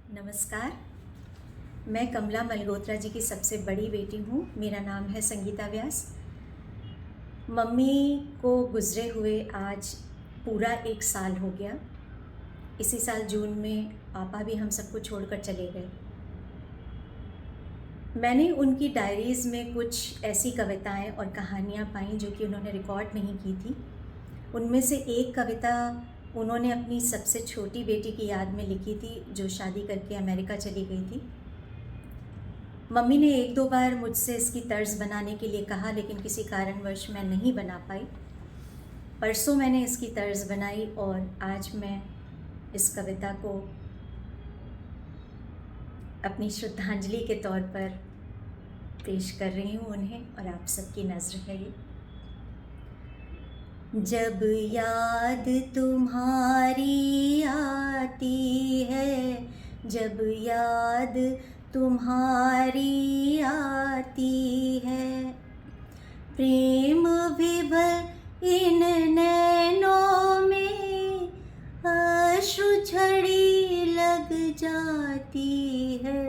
नमस्कार। मैं कमला मल्होत्रा जी की सबसे बड़ी बेटी हूँ। मेरा नाम है संगीता व्यास। मम्मी को गुज़रे हुए आज पूरा 1 साल हो गया। इसी साल जून में पापा भी हम सबको छोड़कर चले गए। मैंने उनकी डायरीज़ में कुछ ऐसी कविताएं और कहानियाँ पाईं जो कि उन्होंने रिकॉर्ड नहीं की थी। उनमें से एक कविता उन्होंने अपनी सबसे छोटी बेटी की याद में लिखी थी, जो शादी करके अमेरिका चली गई थी। मम्मी ने 1-2 बार मुझसे इसकी तर्ज बनाने के लिए कहा, लेकिन किसी कारणवश मैं नहीं बना पाई। परसों मैंने इसकी तर्ज बनाई और आज मैं इस कविता को अपनी श्रद्धांजलि के तौर पर पेश कर रही हूँ उन्हें, और आप सबकी नज़र है ये। जब याद तुम्हारी आती है, जब याद तुम्हारी आती है, प्रेम विभल इन नैनों में अश्रु झड़ी लग जाती है।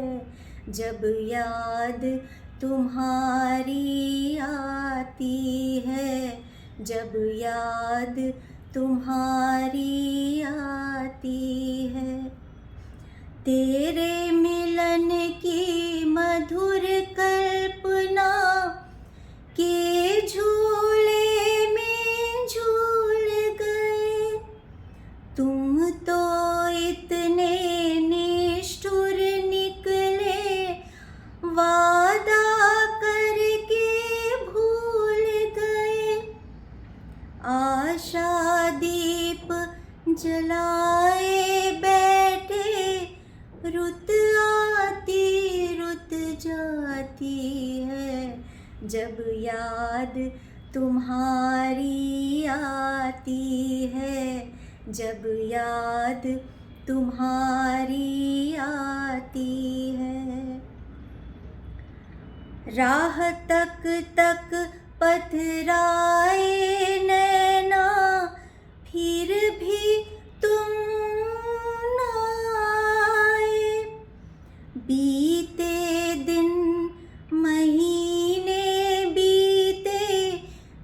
जब याद तुम्हारी आती है, जब याद तुम्हारी आती है, तेरे मिलन की मधुर कल्पना के झूले में झूल गए। तुम तो इतने निष्ठुर निकले, वादा करके भूल गए। आशा दीप जलाए बैठे, रुत आती रुत जाती है। जब याद तुम्हारी आती है, जब याद तुम्हारी आती है। राह तक तक पथराए नैना, फिर भी तुम न आए। बीते दिन महीने बीते,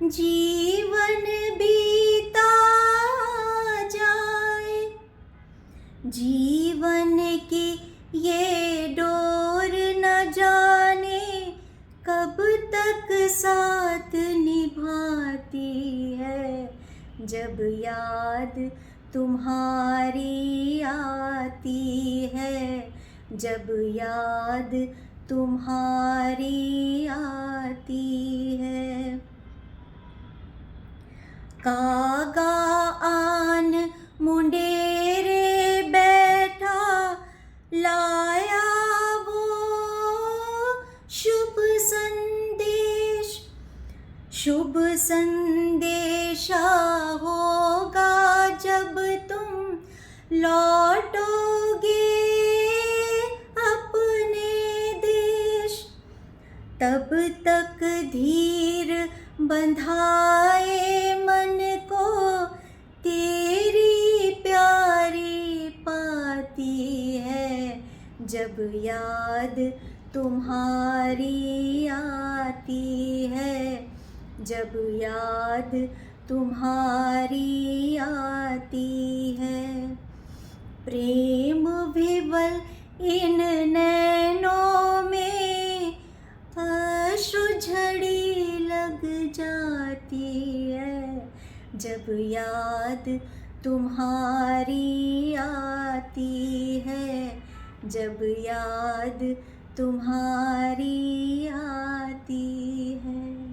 जीवन बीता जाए। जीवन की ये डोर न जाने कब तक साथ निभाती है। जब याद तुम्हारी आती है, जब याद तुम्हारी आती है। कागा आन मुंडेरे बैठा, लाया वो शुभ संदेश। शुभ संदेशा होगा जब तुम लौटोगे अपने देश। तब तक धीर बंधाए मन को, तेरी प्यारी पाती है। जब याद तुम्हारी आती है, जब याद तुम्हारी आती है, प्रेम विवल इन नैनों में अश्रु झड़ी लग जाती है। जब याद तुम्हारी आती है, जब याद तुम्हारी आती है।